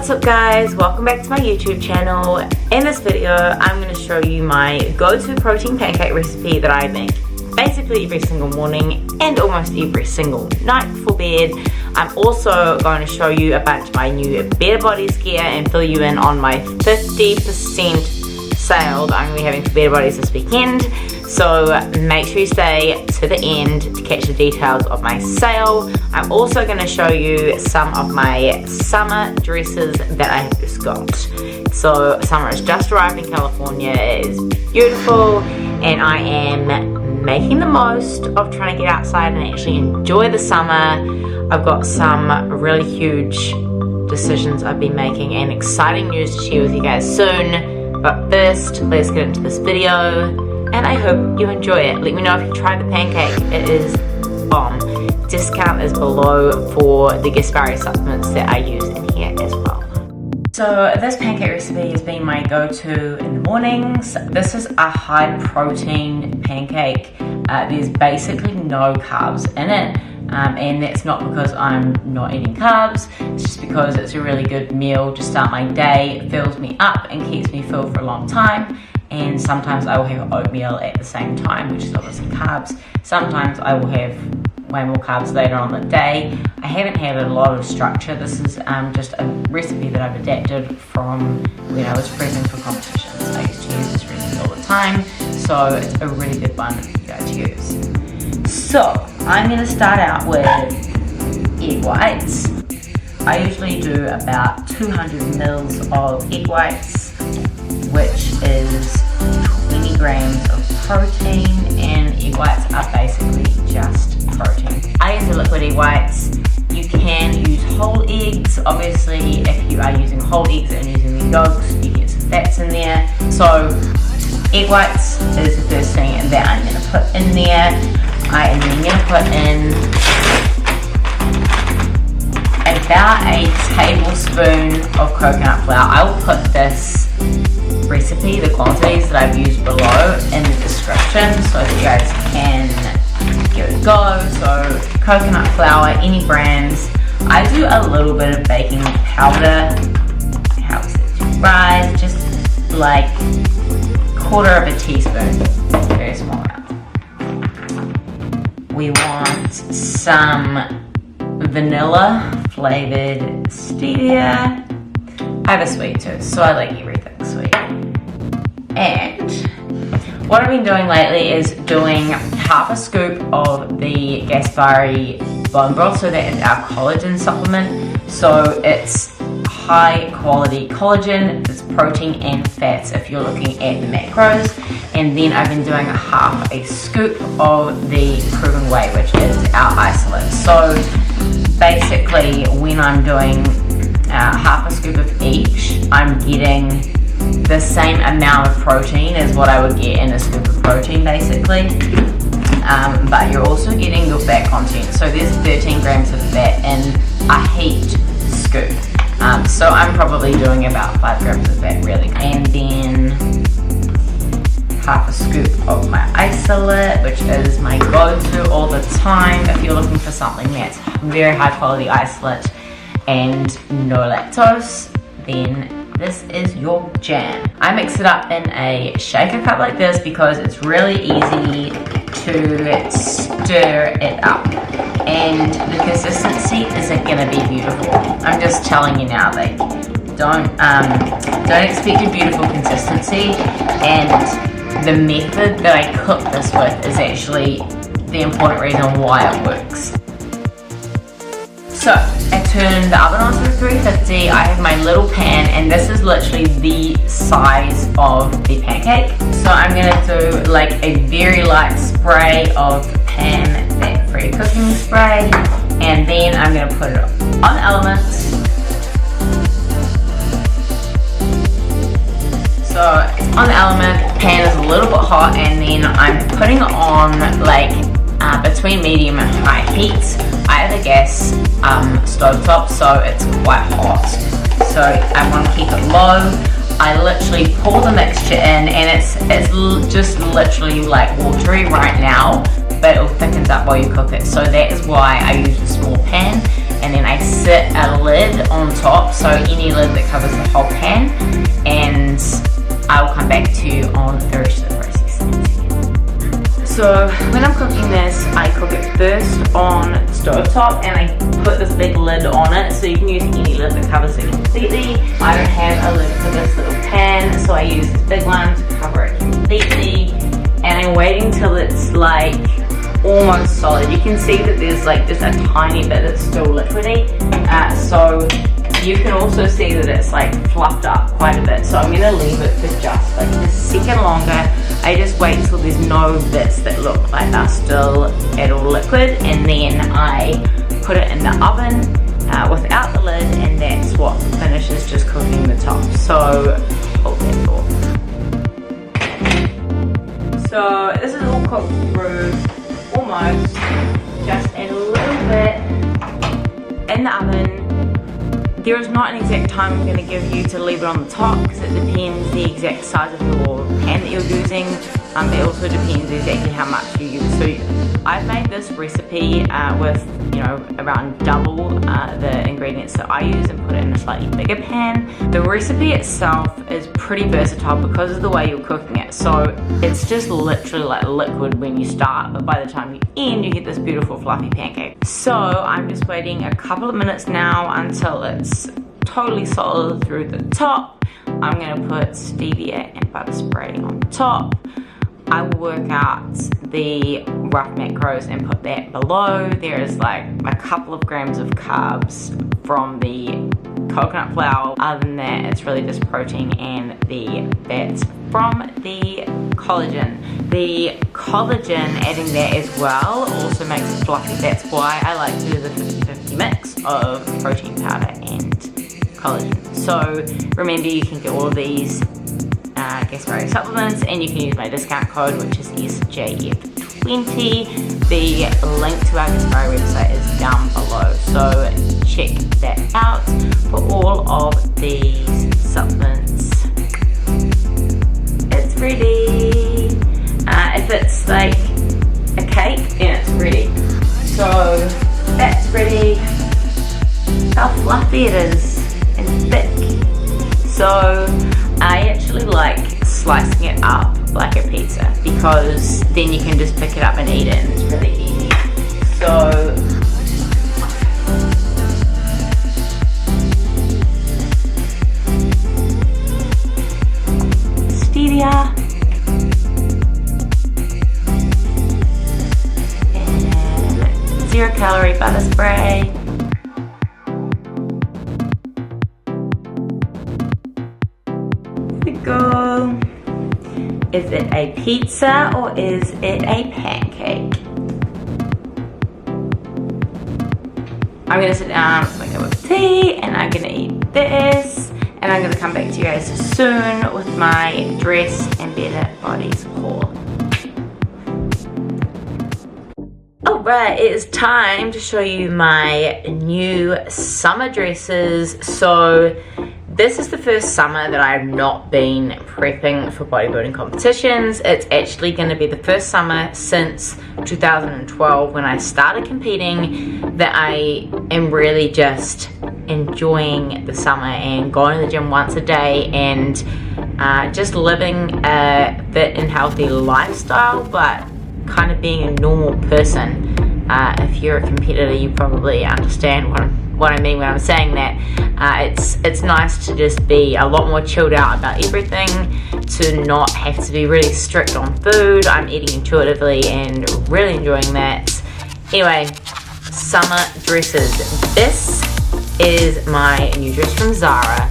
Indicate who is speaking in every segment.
Speaker 1: What's up guys, welcome back to my YouTube channel. In this video I'm going to show you my go-to protein pancake recipe that I make basically every single morning and almost every single night before bed. I'm also going to show you a bunch of my new Better Bodies gear and fill you in on my 50% sale that I'm going to be having for Better Bodies this weekend. So make sure you stay to the end to catch the details of my sale. I'm also going to show you some of my summer dresses that I have just got. So summer has just arrived in California. It is beautiful and I am making the most of trying to get outside and actually enjoy the summer. I've got some really huge decisions I've been making and exciting news to share with you guys soon. But first, let's get into this video. And I hope you enjoy it. Let me know if you tried the pancake. It is bomb. Discount is below for the Gaspari supplements that I use in here as well. So this pancake recipe has been my go-to in the mornings. This is a high protein pancake. There's basically no carbs in it. And that's not because I'm not eating carbs, it's just because it's a really good meal to start my day. It fills me up and keeps me full for a long time. And sometimes I will have oatmeal at the same time, which is obviously carbs. Sometimes I will have way more carbs later on in the day. I haven't had a lot of structure. This is just a recipe that I've adapted from when I was prepping for competitions. I used to use this recipe all the time, so it's a really good one for you guys to use. So I'm going to start out with egg whites. I usually do about 200 mils of egg whites, which is 20 grams of protein, and egg whites are basically just protein. I use the liquid egg whites. You can use whole eggs. Obviously, if you are using whole eggs and using the yolks, you get some fats in there. So egg whites is the first thing that I'm going to put in there. I am then going to put in about a tablespoon of coconut flour. I will put this recipe, the quantities that I've used below, in the description so that you guys can give it a go. So coconut flour, any brands. I do a little bit of baking powder. How is it? Right, just like quarter of a teaspoon, very small amount. We want some vanilla flavored stevia. I have a sweet tooth, so I like everything sweet. And what I've been doing lately is doing half a scoop of the Gaspari bone broth. So that is our collagen supplement. So it's high quality collagen, it's protein and fats if you're looking at the macros. And then I've been doing half a scoop of the proven whey, which is our isolate. So basically when I'm doing half a scoop of each, I'm getting the same amount of protein as what I would get in a scoop of protein basically, but you're also getting your fat content. So there's 13 grams of fat in a heaped scoop, so I'm probably doing about 5 grams of fat really. And then half a scoop of my isolate, which is my go-to all the time if you're looking for something that's very high quality isolate and no lactose, then this is your jam. I mix it up in a shaker cup like this because it's really easy to stir it up, and the consistency isn't gonna be beautiful. I'm just telling you now, like don't expect a beautiful consistency, and the method that I cook this with is actually the important reason why it works. So I turn the oven on to 350. I have my little pan, and this is literally the size of the pancake. So I'm gonna do like a very light spray of pan fat-free cooking spray, and then I'm gonna put it on the element. So it's on the element, pan is a little bit hot, and then I'm putting it on like between medium and high heat. I have a gas stove top, so it's quite hot. So I want to keep it low. I literally pour the mixture in, and it's just literally like watery right now, but it thickens up while you cook it. So that is why I use a small pan. and then I sit a lid on top, so any lid that covers the whole pan, and I'll come back to you on the rest of the process. So when I'm cooking this, I cook it first on the stovetop, and I put this big lid on it, so you can use any lid that covers it completely. I don't have a lid for this little pan, so I use this big one to cover it completely, and I'm waiting till it's like almost solid. You can see that there's like just a tiny bit that's still liquidy, so you can also see that it's like fluffed up quite a bit. So I'm going to leave it for just like a second longer. I just wait till there's no bits that look like they're still at all liquid, and then I put it in the oven without the lid, and that's what finishes just cooking the top. So hold that thought. So this is all cooked through almost. Just add a little bit in the oven. There is not an exact time I'm going to give you to leave it on the top, because it depends the exact size of your pan that you're using. It also depends exactly how much you use. So I've made this recipe with, you know, around double the ingredients that I use, and put it in a slightly bigger pan. The recipe itself is pretty versatile because of the way you're cooking it. So it's just literally like liquid when you start, but by the time you end, you get this beautiful fluffy pancake. So I'm just waiting a couple of minutes now until it's totally solid through the top. I'm gonna put stevia and butter spray on top. I will work out the rough macros and put that below. There is like a couple of grams of carbs from the coconut flour. Other than that, it's really just protein and the fats from the collagen. The collagen, adding that as well, also makes it fluffy. That's why I like to do the 50-50 mix of protein powder and collagen. So remember, you can get all of these Gaspari supplements, and you can use my discount code, which is SJF20. The link to our Gaspari website is down below, so check that out for all of these supplements. It's ready. If it's like a cake, then it's ready. So that's ready. How fluffy it is and thick. So I actually like slicing it up like a pizza, because then you can just pick it up and eat it, and it's really easy. So stevia and 0 calorie butter spray. Go. Is it a pizza or is it a pancake? I'm gonna sit down with my cup of tea, and I'm gonna eat this, and I'm gonna come back to you guys soon with my dress and better bodies haul. Alright, it is time to show you my new summer dresses. So this is the first summer that I have not been prepping for bodybuilding competitions. It's actually going to be the first summer since 2012, when I started competing, that I am really just enjoying the summer and going to the gym once a day, and just living a fit and healthy lifestyle, but kind of being a normal person. If you're a competitor, you probably understand what I mean when I'm saying that. It's nice to just be a lot more chilled out about everything, to not have to be really strict on food. I'm eating intuitively and really enjoying that. Anyway, summer dresses. This is my new dress from Zara,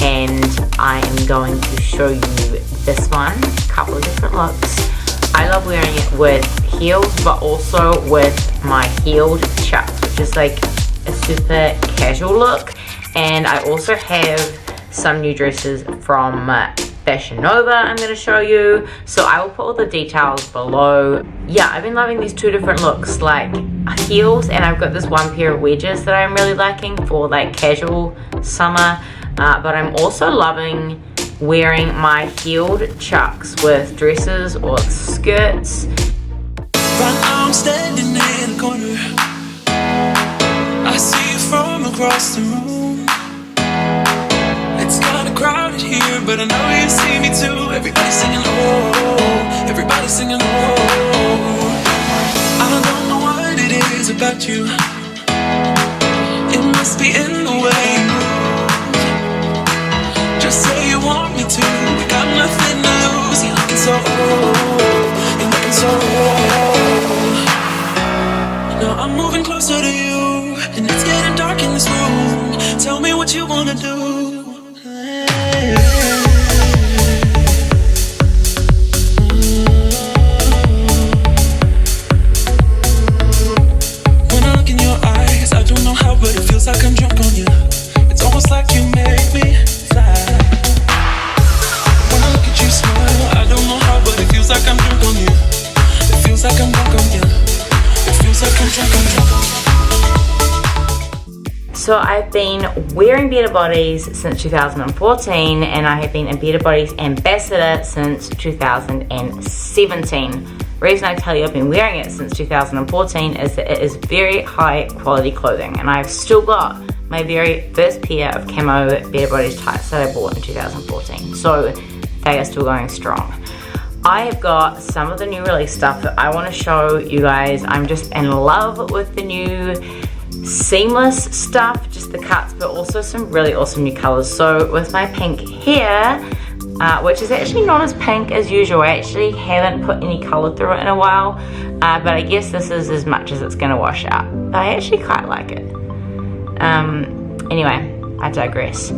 Speaker 1: and I am going to show you this one, a couple of different looks. I love wearing it with heels, but also with my heeled chucks, which is like a super casual look. And I also have some new dresses from Fashionnova I'm going to show you, so I will put all the details below. Yeah, I've been loving these two different looks, like heels, and I've got this one pair of wedges that I'm really liking for like casual summer, but I'm also loving wearing my heeled chucks with dresses or skirts.
Speaker 2: Right now I'm standing in the corner, I see you from across the room. It's kinda crowded here, but I know you see me too. Everybody's singing oh, everybody's singing oh. I don't know what it is about you. It must be in the way you move. Just say you want me to. We got nothing to lose. You're looking so old. You're looking so old. Now I'm moving closer to you, and it's getting dark in this room. Tell me what you wanna do. When I look in your eyes, I don't know how, but it feels like I'm drunk on you. It's almost like you make me fly. When I look at you smile, I don't know how, but it feels like I'm drunk on you. It feels like I'm drunk on you. It feels like I'm drunk on you.
Speaker 1: So I've been wearing Better Bodies since 2014, and I have been a Better Bodies ambassador since 2017. The reason I tell you I've been wearing it since 2014 is that it is very high quality clothing, and I've still got my very first pair of camo Better Bodies tights that I bought in 2014. So they are still going strong. I have got some of the new release stuff that I want to show you guys. I'm just in love with the new seamless stuff, just the cuts, but also some really awesome new colors. So with my pink hair, which is actually not as pink as usual, I actually haven't put any color through it in a while, but I guess this is as much as it's gonna wash out. I actually quite like it. Anyway, I digress.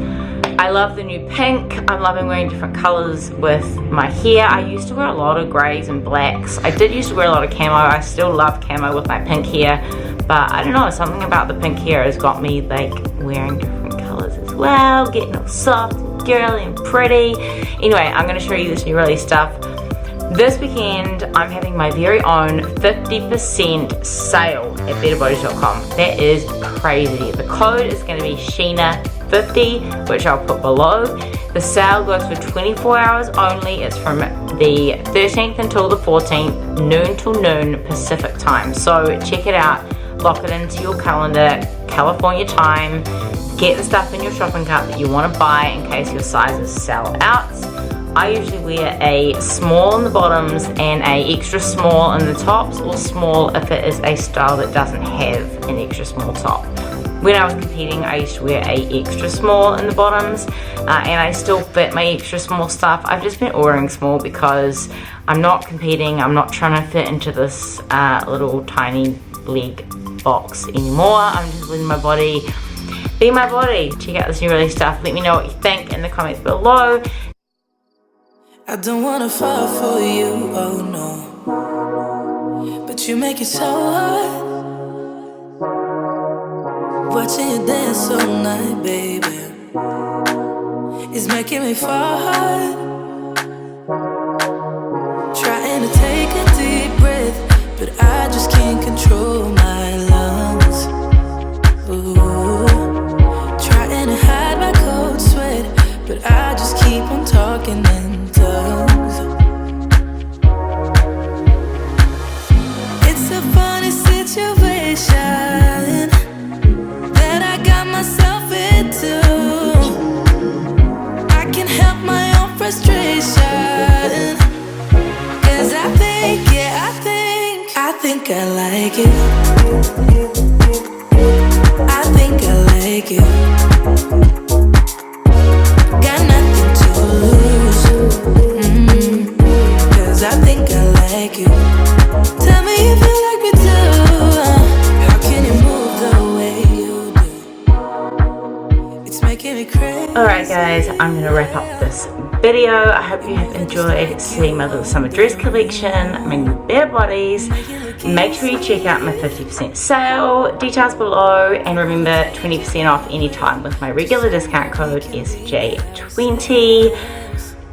Speaker 1: I love the new pink. I'm loving wearing different colors with my hair. I used to wear a lot of grays and blacks. I did used to wear a lot of camo. I still love camo with my pink hair, but I don't know, something about the pink hair has got me like wearing different colors as well, getting all soft and girly and pretty. Anyway, I'm gonna show you this new release stuff. This weekend, I'm having my very own 50% sale at betterbodies.com. That is crazy. The code is gonna be Sheena50, which I'll put below. The sale goes for 24 hours only. It's from the 13th until the 14th, noon till noon Pacific time. So check it out, lock it into your calendar, California time, get the stuff in your shopping cart that you wanna buy in case your sizes sell out. I usually wear a small in the bottoms and a extra small in the tops, or small if it is a style that doesn't have an extra small top. When I was competing, I used to wear a extra small in the bottoms, and I still fit my extra small stuff. I've just been ordering small because I'm not competing. I'm not trying to fit into this little tiny leg box anymore. I'm just letting my body be my body. Check out this new release stuff. Let me know what you think in the comments below.
Speaker 2: I don't wanna fall for you, oh no, but you make it so hard. Watching you dance all night, baby, is making me fall hard. Trying to take a deep breath, but I just can't control my lungs. Ooh. Trying to hide my cold sweat, but I just keep on talking in tongues. It's a funny situation that I got myself into. I can't help my own frustration, 'cause I think, yeah, I think I like it. I think I like it. Got nothing to lose, 'cause I think I like you. Tell me if you like me too. How can you move the way you do? It's making me crazy.
Speaker 1: Alright guys, I'm going to wrap up this video. I hope you have enjoyed seeing my little summer dress collection, my new Better Bodies. Make sure you check out my 50% sale, details below, and remember 20% off anytime with my regular discount code SJ20.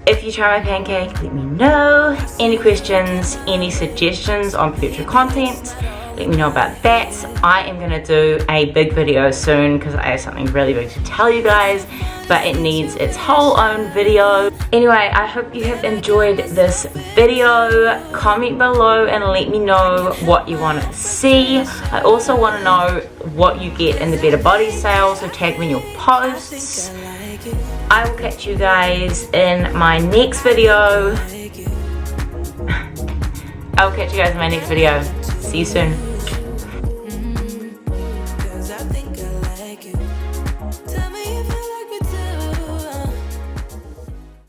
Speaker 1: If you try my pancake, let me know. Any questions, any suggestions on future content, let me know about that. I am gonna do a big video soon because I have something really big to tell you guys, but it needs its whole own video. Anyway, I hope you have enjoyed this video. Comment below and let me know what you want to see. I also want to know what you get in the Better Body sale, so tag me in your posts. I will catch you guys in my next video. I will catch you guys in my next video. See you soon.